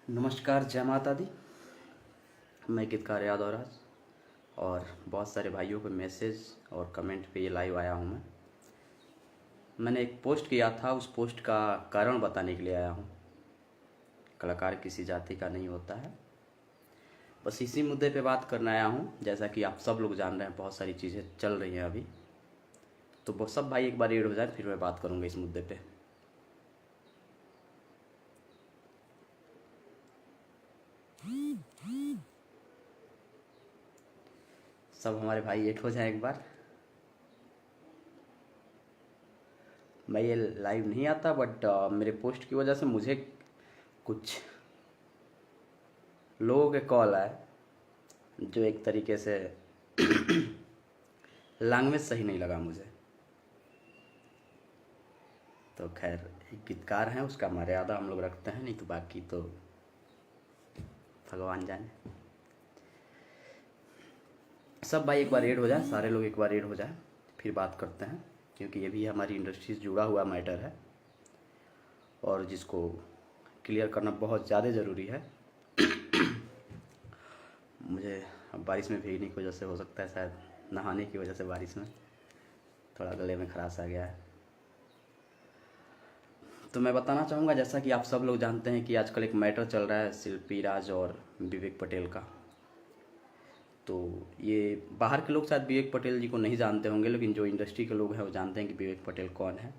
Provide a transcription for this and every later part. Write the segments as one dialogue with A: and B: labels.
A: नमस्कार, जय माता दी। मैं गीतकार यादवराज और बहुत सारे भाइयों के मैसेज और कमेंट पे ये लाइव आया हूँ। मैंने एक पोस्ट किया था, उस पोस्ट का कारण बताने के लिए आया हूँ। कलाकार किसी जाति का नहीं होता है, बस इसी मुद्दे पे बात करने आया हूँ। जैसा कि आप सब लोग जान रहे हैं, बहुत सारी चीज़ें चल रही हैं अभी, तो वो सब भाई एक बार रीड हो जाए, फिर मैं बात करूँगा इस मुद्दे पे। सब हमारे भाई एट हो जाए एक बार। मैं ये लाइव नहीं आता, बट मेरे पोस्ट की वजह से मुझे कुछ लोगों के कॉल आए जो एक तरीके से लैंग्वेज सही नहीं लगा मुझे। तो खैर, एक गीतकार हैं, उसका मर्यादा हम लोग रखते हैं, नहीं तो बाकी तो भगवान जाने। सब भाई एक बार रेड हो जाए, सारे लोग एक बार रेड हो जाए, फिर बात करते हैं, क्योंकि ये भी हमारी इंडस्ट्री से जुड़ा हुआ मैटर है और जिसको क्लियर करना बहुत ज़्यादा ज़रूरी है। मुझे अब बारिश में भीगने की वजह से, हो सकता है शायद नहाने की वजह से बारिश में थोड़ा गले में खराश आ गया है। तो मैं बताना चाहूँगा, जैसा कि आप सब लोग जानते हैं कि आजकल एक मैटर चल रहा है शिल्पी राज और विवेक पटेल का। तो ये बाहर के लोग शायद विवेक पटेल जी को नहीं जानते होंगे, लेकिन जो इंडस्ट्री के लोग हैं वो जानते हैं कि विवेक पटेल कौन है।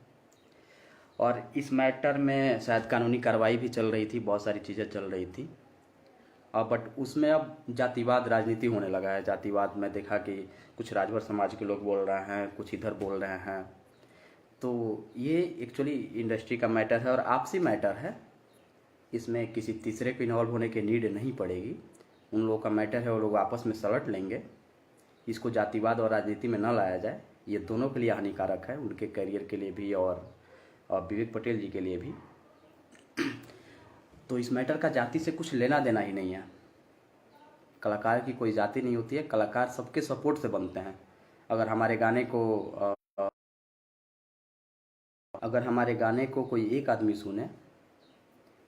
A: और इस मैटर में शायद कानूनी कार्रवाई भी चल रही थी, बहुत सारी चीज़ें चल रही थी। बट उसमें अब जातिवाद राजनीति होने लगा है। जातिवाद में देखा कि कुछ राजभर समाज के लोग बोल रहे हैं, कुछ इधर बोल रहे हैं। तो ये एक्चुअली इंडस्ट्री का मैटर है और आपसी मैटर है। इसमें किसी तीसरे को इन्वॉल्व होने की नीड नहीं पड़ेगी। उन लोगों का मैटर है, वो लोग आपस में सलट लेंगे। इसको जातिवाद और राजनीति में न लाया जाए, ये दोनों के लिए हानिकारक है, उनके करियर के लिए भी और विवेक पटेल जी के लिए भी। तो इस मैटर का जाति से कुछ लेना देना ही नहीं है। कलाकार की कोई जाति नहीं होती है, कलाकार सबके सपोर्ट से बनते हैं। अगर हमारे गाने को कोई एक आदमी सुने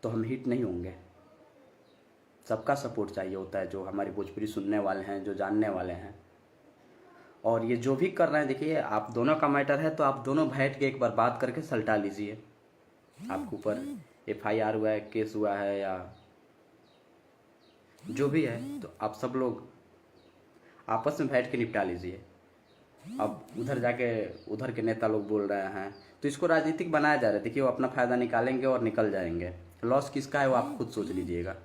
A: तो हम हिट नहीं होंगे। सबका सपोर्ट चाहिए होता है, जो हमारी भोजपुरी सुनने वाले हैं, जो जानने वाले हैं। और ये जो भी कर रहे हैं, देखिए आप दोनों का मैटर है, तो आप दोनों बैठ के एक बार बात करके सलटा लीजिए। आपके ऊपर FIR हुआ है, केस हुआ है या जो भी है, तो आप सब लोग आपस में बैठ के निपटा लीजिए। अब उधर जाके उधर के नेता लोग बोल रहे हैं, तो इसको राजनीतिक बनाया जा रहा है। देखिए वो अपना फ़ायदा निकालेंगे और निकल जाएंगे। लॉस किसका है वो आप खुद सोच लीजिएगा।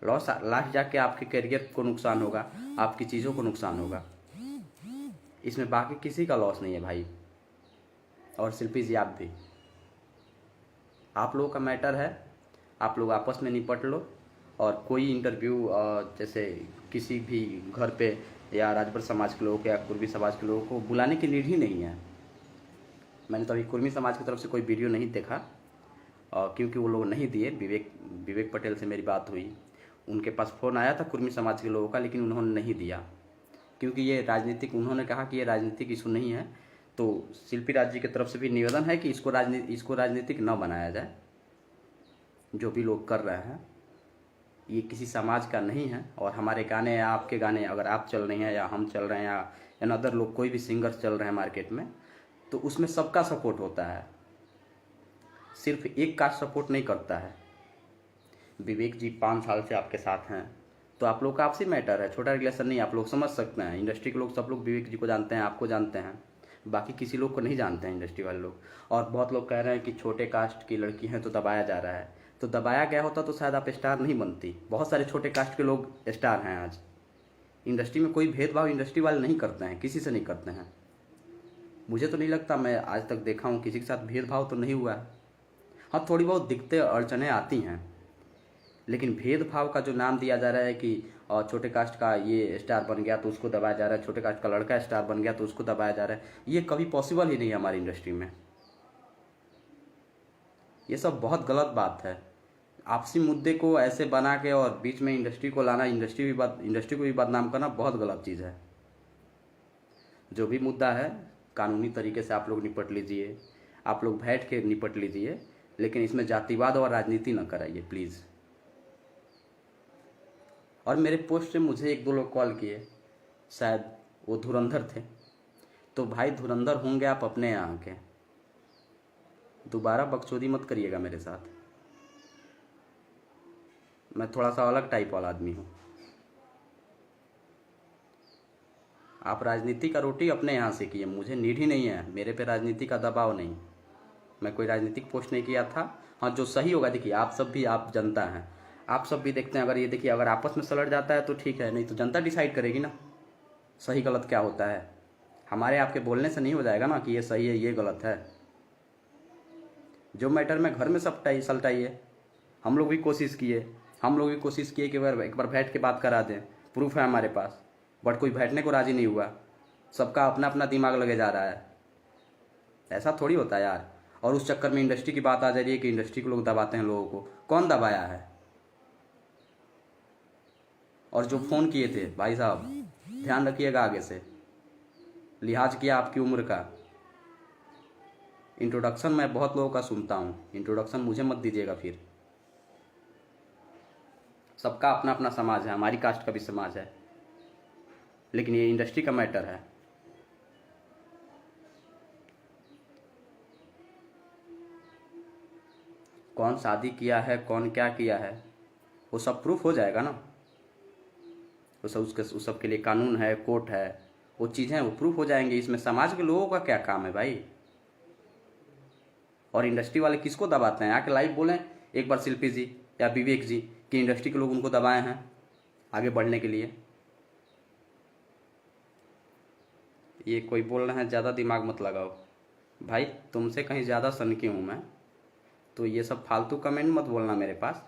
A: लॉस लास्ट जाके आपके करियर को नुकसान होगा, आपकी चीज़ों को नुकसान होगा। इसमें बाकी किसी का लॉस नहीं है भाई। और शिल्पी जी आप भी, आप लोगों का मैटर है, आप लोग आपस में निपट लो। और कोई इंटरव्यू जैसे किसी भी घर पे या राजभर समाज के लोगों को या कुर्मी समाज के लोगों को बुलाने की नीड ही नहीं है। मैंने तो अभी कुर्मी समाज की तरफ से कोई वीडियो नहीं देखा, क्योंकि वो लोग नहीं दिए। विवेक पटेल से मेरी बात हुई, उनके पास फ़ोन आया था कुर्मी समाज के लोगों का, लेकिन उन्होंने नहीं दिया, क्योंकि ये राजनीतिक, उन्होंने कहा कि ये राजनीतिक इशू नहीं है। तो शिल्पी राज जी की तरफ से भी निवेदन है कि इसको राजनीतिक न बनाया जाए। जो भी लोग कर रहे हैं ये किसी समाज का नहीं है। और हमारे गाने या आपके गाने अगर आप चल रहे हैं या हम चल रहे हैं या अनदर लोग, कोई भी सिंगर्स चल रहे हैं मार्केट में, तो उसमें सबका सपोर्ट होता है, सिर्फ एक का सपोर्ट नहीं करता है। विवेक जी 5 साल से आपके साथ हैं, तो आप लोग का आपसी मैटर है, छोटा रिलेशन नहीं। आप लोग समझ सकते हैं, इंडस्ट्री के लोग सब लोग विवेक जी को जानते हैं, आपको जानते हैं, बाकी किसी लोग को नहीं जानते हैं इंडस्ट्री वाले लोग। और बहुत लोग कह रहे हैं कि छोटे कास्ट की लड़की हैं तो दबाया जा रहा है। तो दबाया गया होता तो शायद आप स्टार नहीं बनती। बहुत सारे छोटे कास्ट के लोग स्टार हैं आज। इंडस्ट्री में कोई भेदभाव इंडस्ट्री वाले नहीं करते हैं, किसी से नहीं करते हैं। मुझे तो नहीं लगता, मैं आज तक देखा हूँ किसी के साथ भेदभाव तो नहीं हुआ है। हाँ, थोड़ी बहुत दिक्कतें अड़चने आती हैं, लेकिन भेदभाव का जो नाम दिया जा रहा है कि छोटे कास्ट का ये स्टार बन गया तो उसको दबाया जा रहा है, छोटे कास्ट का लड़का स्टार बन गया तो उसको दबाया जा रहा है, ये कभी पॉसिबल ही नहीं है हमारी इंडस्ट्री में। ये सब बहुत गलत बात है। आपसी मुद्दे को ऐसे बना के और बीच में इंडस्ट्री को लाना, इंडस्ट्री को भी बदनाम करना बहुत गलत चीज़ है। जो भी मुद्दा है कानूनी तरीके से आप लोग निपट लीजिए, आप लोग बैठ के निपट लीजिए, लेकिन इसमें जातिवाद और राजनीति न कराइए प्लीज़। और मेरे पोस्ट से मुझे एक दो लोग कॉल किए, शायद वो धुरंधर थे। तो भाई धुरंधर होंगे आप अपने यहाँ के, दोबारा बकचोदी मत करिएगा मेरे साथ। मैं थोड़ा सा अलग टाइप वाला आदमी हूँ। आप राजनीति का रोटी अपने यहाँ से किए, मुझे नीड ही नहीं है, मेरे पे राजनीति का दबाव नहीं। मैं कोई राजनीतिक पोस्ट नहीं किया था। हाँ, जो सही होगा, देखिए आप सब भी, आप जनता हैं, आप सब भी देखते हैं। अगर ये देखिए, अगर आपस में सलट जाता है तो ठीक है, नहीं तो जनता डिसाइड करेगी ना सही गलत क्या होता है। हमारे आपके बोलने से नहीं हो जाएगा ना कि ये सही है ये गलत है। जो मैटर में घर में सलटाइए। हम लोग भी कोशिश किए, कि एक बार बैठ के बात करा दें, प्रूफ है हमारे पास, बट कोई बैठने को राजी नहीं हुआ। सबका अपना अपना दिमाग लगे जा रहा है। ऐसा थोड़ी होता है यार। और उस चक्कर में इंडस्ट्री की बात आ जा रही है कि इंडस्ट्री को लोग दबाते हैं। लोगों को कौन दबाया है? और जो फ़ोन किए थे भाई साहब, ध्यान रखिएगा, आगे से लिहाज किया आपकी उम्र का। इंट्रोडक्शन मैं बहुत लोगों का सुनता हूँ, इंट्रोडक्शन मुझे मत दीजिएगा फिर। सबका अपना अपना समाज है, हमारी कास्ट का भी समाज है, लेकिन ये इंडस्ट्री का मैटर है। कौन शादी किया है, कौन क्या किया है, वो सब प्रूफ हो जाएगा ना। वो सब उस सब के लिए कानून है, कोर्ट है, वो चीज़ें वो प्रूफ हो जाएंगी। इसमें समाज के लोगों का क्या काम है भाई? और इंडस्ट्री वाले किसको दबाते हैं? आके लाइव बोलें एक बार शिल्पी जी या विवेक जी कि इंडस्ट्री के लोग उनको दबाए हैं आगे बढ़ने के लिए। ये कोई बोल रहे हैं ज़्यादा दिमाग मत लगाओ भाई, तुमसे कहीं ज़्यादा सनकी हूँ मैं। तो ये सब फालतू कमेंट मत बोलना मेरे पास।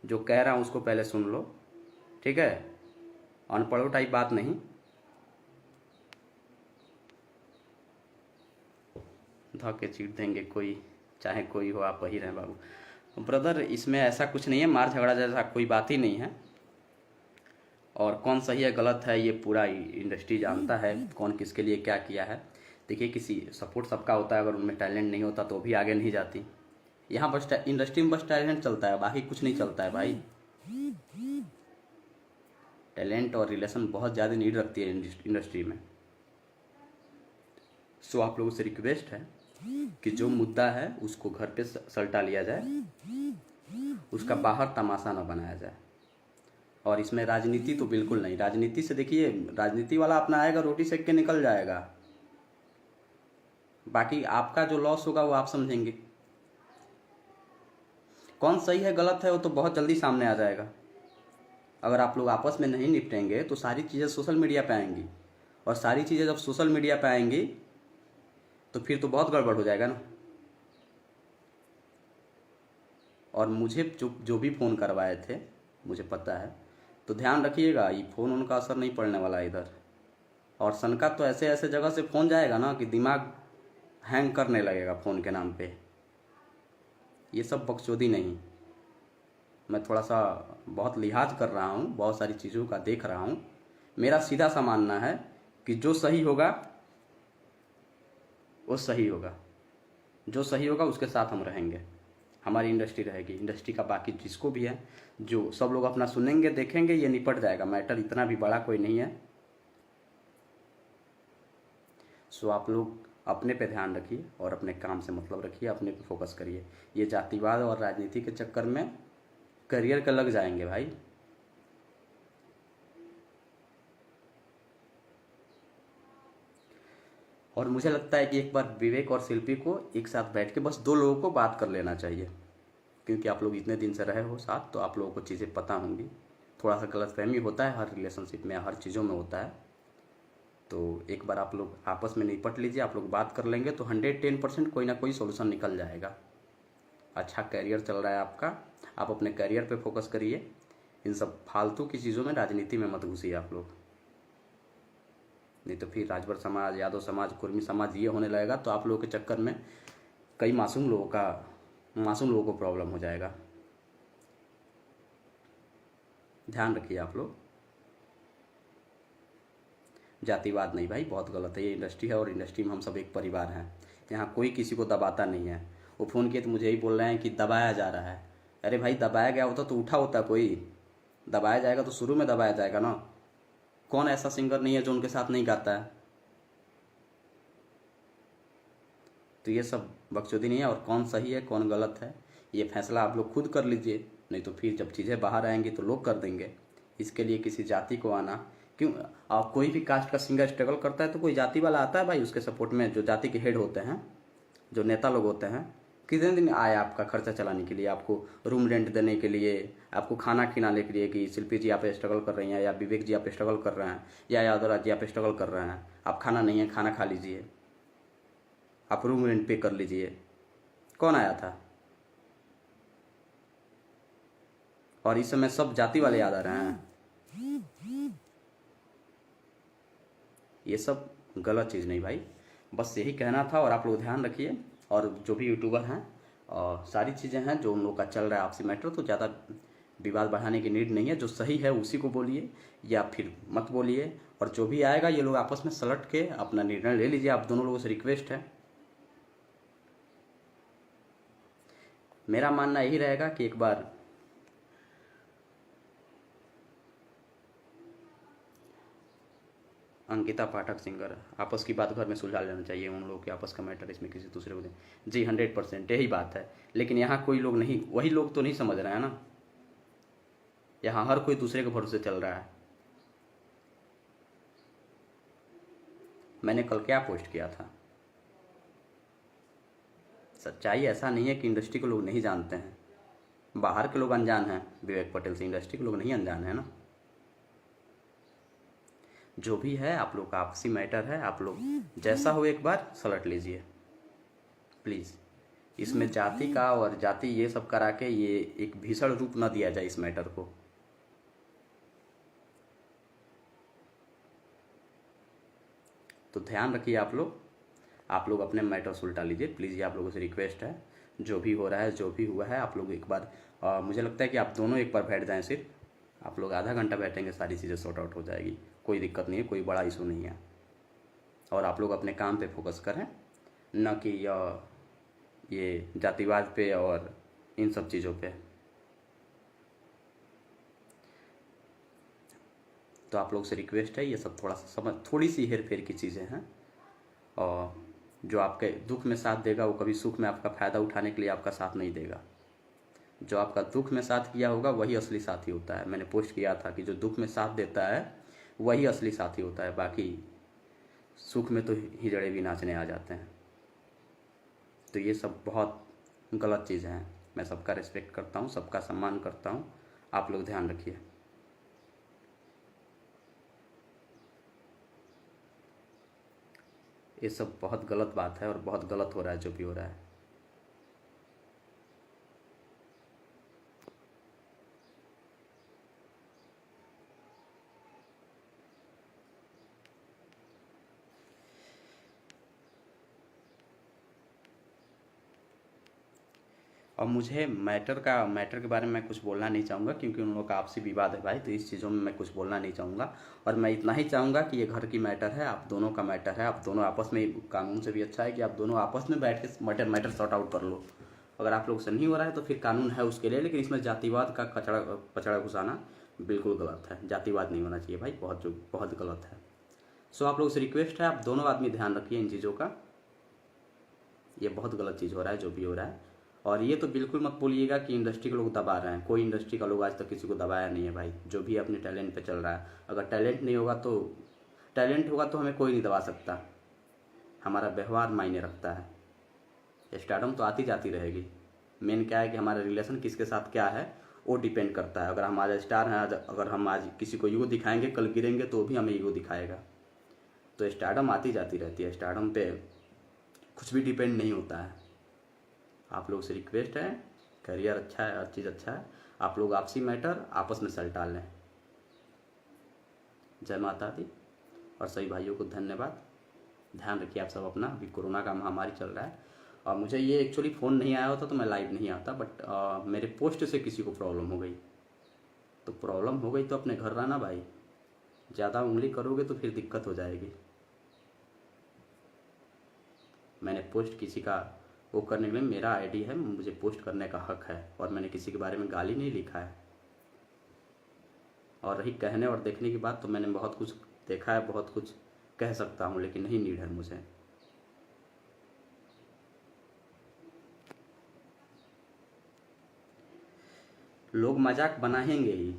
A: जो कह रहा हूँ उसको पहले सुन लो, ठीक है? अनपढ़ो टाइप बात नहीं। धक्के चीट देंगे कोई, चाहे कोई हो, आप वही रहें बाबू। ब्रदर, इसमें ऐसा कुछ नहीं है, मार झगड़ा जैसा कोई बात ही नहीं है। और कौन सही है गलत है ये पूरा इंडस्ट्री जानता है, कौन किसके लिए क्या किया है। देखिए, किसी सपोर्ट सबका होता है, अगर उनमें टैलेंट नहीं होता तो भी आगे नहीं जाती। यहाँ बस इंडस्ट्री में बस टैलेंट चलता है, बाकी कुछ नहीं चलता है भाई। टैलेंट और रिलेशन बहुत ज़्यादा नीड रखती है इंडस्ट्री में। सो आप लोगों से रिक्वेस्ट है कि जो मुद्दा है उसको घर पे सलटा लिया जाए, उसका बाहर तमाशा ना बनाया जाए। और इसमें राजनीति तो बिल्कुल नहीं। राजनीति से देखिए, राजनीति वाला अपना आएगा, रोटी सेक के निकल जाएगा। बाकी आपका जो लॉस होगा वो आप समझेंगे। कौन सही है गलत है वो तो बहुत जल्दी सामने आ जाएगा। अगर आप लोग आपस में नहीं निपटेंगे तो सारी चीज़ें सोशल मीडिया पे आएंगी, और सारी चीज़ें जब सोशल मीडिया पे आएंगी तो फिर तो बहुत गड़बड़ हो जाएगा ना। और मुझे जो भी फ़ोन करवाए थे मुझे पता है, तो ध्यान रखिएगा, ये फ़ोन उनका असर नहीं पड़ने वाला इधर। और सनका तो ऐसे ऐसे जगह से फ़ोन जाएगा ना कि दिमाग हैंग करने लगेगा फ़ोन के नाम पे। ये सब बकचोदी नहीं। मैं थोड़ा सा बहुत लिहाज कर रहा हूँ, बहुत सारी चीज़ों का देख रहा हूँ। मेरा सीधा सा मानना है कि जो सही होगा वो सही होगा, जो सही होगा उसके साथ हम रहेंगे, हमारी इंडस्ट्री रहेगी। इंडस्ट्री का बाकी जिसको भी है, जो सब लोग अपना सुनेंगे देखेंगे, ये निपट जाएगा। मैटर इतना भी बड़ा कोई नहीं है। सो आप लोग अपने पे ध्यान रखिए और अपने काम से मतलब रखिए, अपने पे फोकस करिए। ये जातिवाद और राजनीति के चक्कर में करियर का लग जाएंगे भाई। और मुझे लगता है कि एक बार विवेक और शिल्पी को एक साथ बैठ के बस दो लोगों को बात कर लेना चाहिए, क्योंकि आप लोग इतने दिन से रहे हो साथ, तो आप लोगों को चीज़ें पता होंगी। थोड़ा सा गलतफहमी होता है हर रिलेशनशिप में, हर चीज़ों में होता है। तो एक बार आप लोग आपस में निपट लीजिए, आप लोग बात कर लेंगे तो 110% कोई ना कोई सोल्यूशन निकल जाएगा। अच्छा कैरियर चल रहा है आपका, आप अपने कैरियर पे फोकस करिए। इन सब फालतू की चीज़ों में, राजनीति में मत घुसिए आप लोग, नहीं तो फिर राजभर समाज, यादव समाज, कुर्मी समाज ये होने लगेगा तो आप लोगों के चक्कर में कई मासूम लोगों को प्रॉब्लम हो जाएगा। ध्यान रखिए आप लोग। जातिवाद नहीं भाई, बहुत गलत है। ये इंडस्ट्री है और इंडस्ट्री में हम सब एक परिवार हैं। यहाँ कोई किसी को दबाता नहीं है। वो फ़ोन किए तो मुझे यही बोल रहे हैं कि दबाया जा रहा है। अरे भाई, दबाया गया होता तो उठा होता कोई, दबाया जाएगा तो शुरू में दबाया जाएगा ना। कौन ऐसा सिंगर नहीं है जो उनके साथ नहीं गाता है। तो ये सब बकचोदी नहीं है। और कौन सही है कौन गलत है ये फैसला आप लोग खुद कर लीजिए, नहीं तो फिर जब चीज़ें बाहर आएंगी तो लोग कर देंगे। इसके लिए किसी जाति को आना क्यों। आप कोई भी कास्ट का सिंगर स्ट्रगल करता है तो कोई जाति वाला आता है भाई उसके सपोर्ट में, जो जाति के हेड होते हैं, जो नेता लोग होते हैं। कितने दिन आए आपका खर्चा चलाने के लिए, आपको रूम रेंट देने के लिए, आपको खाना खिलाने के लिए कि शिल्पी जी आप स्ट्रगल कर रही हैं, या विवेक जी आप स्ट्रगल कर रहे हैं, या यादवराज जी आप स्ट्रगल कर रहे हैं, आप खाना नहीं है खाना खा लीजिए, आप रूम रेंट पे कर लीजिए। कौन आया था। और इस समय सब जाति वाले याद आ रहे हैं। ये सब गलत चीज़ नहीं भाई, बस यही कहना था। और आप लोग ध्यान रखिए। और जो भी यूट्यूबर हैं और सारी चीज़ें हैं जो उन लोग का चल रहा है आपसी मैटर, तो ज़्यादा विवाद बढ़ाने की नीड नहीं है। जो सही है उसी को बोलिए या फिर मत बोलिए। और जो भी आएगा ये लोग आपस में सलट के अपना निर्णय ले लीजिए। आप दोनों लोगों से रिक्वेस्ट है, मेरा मानना यही रहेगा कि एक बार अंकिता पाठक सिंगर आपस की बात घर में सुलझा लेना चाहिए। उन लोगों के आपस का मैटर इसमें किसी दूसरे को दें। जी 100% यही बात है। लेकिन यहाँ कोई लोग नहीं, वही लोग तो नहीं समझ रहे हैं ना। यहाँ हर कोई दूसरे के भरोसे चल रहा है। मैंने कल क्या पोस्ट किया था। सच्चाई ऐसा नहीं है कि इंडस्ट्री को लोग नहीं जानते हैं। बाहर के लोग अनजान हैं विवेक पटेल से, इंडस्ट्री के लोग नहीं अनजान है ना। जो भी है आप लोग का आपसी मैटर है, आप लोग जैसा हो एक बार सलट लीजिए प्लीज़। इसमें जाति का और जाति ये सब करा के ये एक भीषण रूप न दिया जाए इस मैटर को। तो ध्यान रखिए आप लोग अपने मैटर उल्टा लीजिए प्लीज़। ये आप लोगों से रिक्वेस्ट है। जो भी हो रहा है जो भी हुआ है आप लोग एक बार मुझे लगता है कि आप दोनों एक बार बैठ जाएं। सिर्फ आप लोग आधा घंटा बैठेंगे सारी चीज़ें सॉर्ट आउट हो जाएगी। कोई दिक्कत नहीं है, कोई बड़ा इशू नहीं है। और आप लोग अपने काम पे फोकस करें, न कि ये जातिवाद पे और इन सब चीज़ों पे। तो आप लोग से रिक्वेस्ट है, ये सब थोड़ा सा समझ, थोड़ी सी हेर फेर की चीज़ें हैं। और जो आपके दुख में साथ देगा वो कभी सुख में आपका फ़ायदा उठाने के लिए आपका साथ नहीं देगा। जो आपका दुख में साथ किया होगा वही असली साथी होता है। मैंने पोस्ट किया था कि जो दुख में साथ देता है वही असली साथी होता है, बाकी सुख में तो हिजड़े भी नाचने आ जाते हैं। तो ये सब बहुत गलत चीज़ें हैं। मैं सबका रिस्पेक्ट करता हूँ, सबका सम्मान करता हूँ। आप लोग ध्यान रखिए। ये सब बहुत गलत बात है और बहुत गलत हो रहा है जो भी हो रहा है। और मुझे मैटर के बारे में मैं कुछ बोलना नहीं चाहूँगा क्योंकि उन लोगों का आपसी विवाद है भाई। तो इस चीज़ों में मैं कुछ बोलना नहीं चाहूँगा। और मैं इतना ही चाहूँगा कि ये घर की मैटर है, आप दोनों का मैटर है। आप दोनों आपस में, कानून से भी अच्छा है कि आप दोनों आपस में बैठ के मैटर सॉर्ट आउट कर लो। अगर आप लोग से नहीं हो रहा है तो फिर कानून है उसके लिए। लेकिन इसमें जातिवाद का कचड़ा घुसाना बिल्कुल गलत है। जातिवाद नहीं होना चाहिए भाई, बहुत गलत है। सो आप लोगों से रिक्वेस्ट है, आप दोनों आदमी ध्यान रखिए इन चीज़ों का। ये बहुत गलत चीज़ हो रहा है जो भी हो रहा है। और ये तो बिल्कुल मत बोलिएगा कि इंडस्ट्री के लोग दबा रहे हैं। कोई इंडस्ट्री का लोग आज तक किसी को दबाया नहीं है भाई। जो भी अपने टैलेंट पे चल रहा है, अगर टैलेंट होगा तो हमें कोई नहीं दबा सकता। हमारा व्यवहार मायने रखता है। स्टारडम तो आती जाती रहेगी। मेन क्या है कि हमारा रिलेशन किसके साथ क्या है वो डिपेंड करता है। अगर हम आज स्टार हैं, अगर हम आज किसी को ईगो दिखाएंगे, कल गिरेंगे तो भी हमें ईगो दिखाएगा। तो स्टारडम आती जाती रहती है। स्टारडम पे कुछ भी डिपेंड नहीं होता है। आप लोग से रिक्वेस्ट है, करियर अच्छा है, हर चीज़ अच्छा है। आप लोग आपसी मैटर आपस में सलटा लें। जय माता दी। और सभी भाइयों को धन्यवाद। ध्यान रखिए आप सब अपना। अभी कोरोना का महामारी चल रहा है और मुझे ये एक्चुअली फ़ोन नहीं आया होता तो मैं लाइव नहीं आता, बट मेरे पोस्ट से किसी को प्रॉब्लम हो गई तो अपने घर रहना भाई। ज़्यादा उंगली करोगे तो फिर दिक्कत हो जाएगी। मैंने पोस्ट किसी का वो करने के लिए, मेरा आईडी है, मुझे पोस्ट करने का हक है। और मैंने किसी के बारे में गाली नहीं लिखा है। और रही कहने और देखने की बात, तो मैंने बहुत कुछ देखा है, बहुत कुछ कह सकता हूँ, लेकिन नहीं नीड है मुझे। लोग मजाक बनाएंगे ही,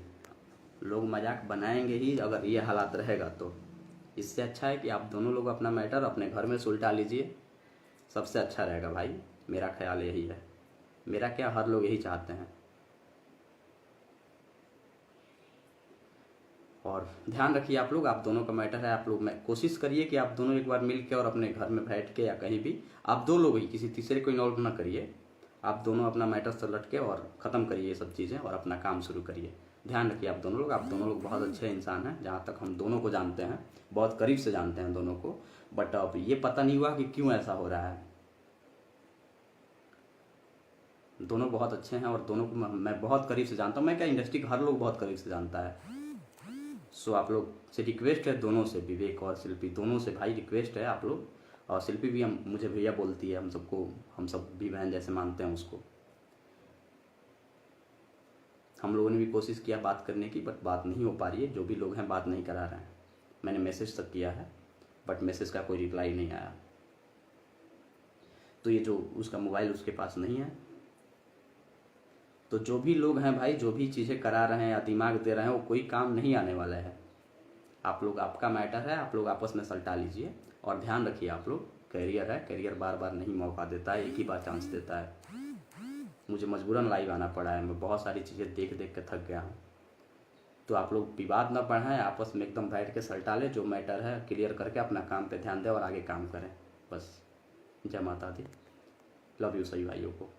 A: लोग मजाक बनाएंगे ही अगर ये हालात रहेगा तो। इससे अच्छा है कि आप दोनों लोग अपना मैटर अपने घर में सुलझा लीजिए, सबसे अच्छा रहेगा भाई। मेरा ख्याल यही है, मेरा क्या, हर लोग यही चाहते हैं। और ध्यान रखिए आप लोग, आप दोनों का मैटर है, आप लोग मैं कोशिश करिए कि आप दोनों एक बार मिल के और अपने घर में बैठ के या कहीं भी, आप दो लोग ही, किसी तीसरे को इन्वॉल्व ना करिए। आप दोनों अपना मैटर सुलझ के और ख़त्म करिए ये सब चीज़ें और अपना काम शुरू करिए। ध्यान रखिए आप दोनों लोग, बहुत अच्छे इंसान हैं, जहाँ तक हम दोनों को जानते हैं, बहुत करीब से जानते हैं दोनों को। बट अब ये पता नहीं हुआ कि क्यों ऐसा हो रहा है। दोनों बहुत अच्छे हैं और दोनों को मैं बहुत करीब से जानता हूँ, मैं क्या, इंडस्ट्री का हर लोग बहुत करीब से जानता है। सो आप लोग से रिक्वेस्ट है, दोनों से, विवेक और शिल्पी दोनों से भाई रिक्वेस्ट है आप लोग। और शिल्पी भी हम मुझे भैया बोलती है, हम सब भी बहन जैसे मानते हैं उसको। हम लोगों ने भी कोशिश किया बात करने की, बट बात नहीं हो पा रही है, जो भी लोग हैं बात नहीं करा रहे हैं। मैंने मैसेज तक किया है, बट मैसेज का कोई रिप्लाई नहीं आया। तो ये जो उसका मोबाइल उसके पास नहीं है, तो जो भी लोग हैं भाई, जो भी चीज़ें करा रहे हैं या दिमाग दे रहे हैं, वो कोई काम नहीं आने वाला है। आप लोग, आपका मैटर है, आप लोग आपस में सलटा लीजिए। और ध्यान रखिए आप लोग, कैरियर है, कैरियर बार बार नहीं मौका देता है, एक ही बार चांस देता है। मुझे मजबूरन लाइव आना पड़ा है, मैं बहुत सारी चीज़ें देख देख के थक गया हूँ। तो आप लोग विवाद ना बढ़ाएं, आपस में एकदम बैठ के सलटा लें, जो मैटर है क्लियर करके अपना काम पे ध्यान दें और आगे काम करें बस। जय माता दी, लव यू सभी भाइयों को।